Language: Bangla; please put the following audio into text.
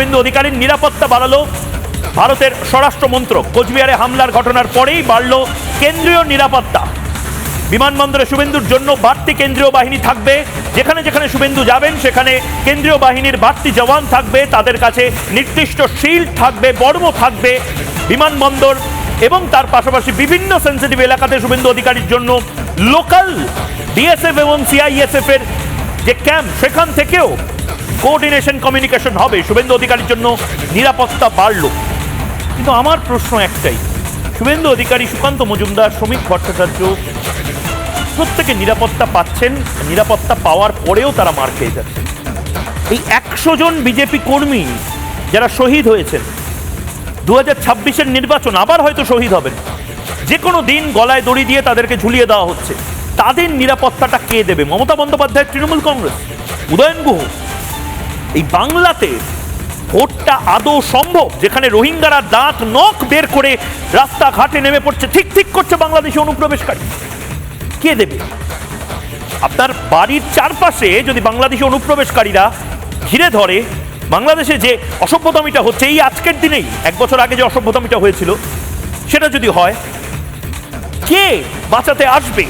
শুভেন্দু অধিকারীর নিরাপত্তা বাড়ালো ভারতের স্বরাষ্ট্র মন্ত্রক। কোচবিহারে হামলার ঘটনার পরেই বাড়ল কেন্দ্রীয় নিরাপত্তা। বিমানবন্দরে শুভেন্দুর জন্য বাড়তি কেন্দ্রীয় বাহিনী থাকবে। যেখানে যেখানে শুভেন্দু যাবেন সেখানে কেন্দ্রীয় বাহিনীর বাড়তি জওয়ান থাকবে, তাদের কাছে নির্দিষ্ট শিল্ড থাকবে, বর্ম থাকবে। বিমানবন্দর এবং তার পাশাপাশি বিভিন্ন সেন্সিটিভ এলাকাতে শুভেন্দু অধিকারীর জন্য লোকাল বিএসএফ এবং সিআইএসএফ এর যে ক্যাম্প, সেখান থেকেও কোঅর্ডিনেশন কমিউনিকেশন হবে। শুভেন্দু অধিকারীর জন্য নিরাপত্তা বাড়ল। কিন্তু আমার প্রশ্ন একটাই, শুভেন্দু অধিকারী, সুকান্ত মজুমদার, শ্রমিক ভট্টাচার্য প্রত্যেকে নিরাপত্তা পাচ্ছেন, নিরাপত্তা পাওয়ার পরেও তারা মার খেয়ে যাচ্ছে। এই 100 জন বিজেপি কর্মী যারা শহীদ হয়েছেন, 2026-এর নির্বাচন আবার হয়তো শহীদ হবেন, যে কোনো দিন গলায় দড়ি দিয়ে তাদেরকে ঝুলিয়ে দেওয়া হচ্ছে, তাদের নিরাপত্তাটা কে দেবে? মমতা বন্দ্যোপাধ্যায়, তৃণমূল কংগ্রেস, উদয়ন গুহ। এই বাংলাতে ভোটটা আদৌ সম্ভব, যেখানে রোহিঙ্গারা দাঁত নখ বের করে রাস্তাঘাটে নেমে পড়ছে, ঠিক ঠিক করছে বাংলাদেশে অনুপ্রবেশকারী? কে দেবে? আপনার বাড়ির চারপাশে যদি বাংলাদেশি অনুপ্রবেশকারীরা ঘিরে ধরে, বাংলাদেশে যে অসভ্যতামিটা হচ্ছে এই আজকের দিনেই, 1 বছর আগে যে অসভ্যতামিটা হয়েছিল সেটা যদি হয়, কে বাঁচাতে আসবে?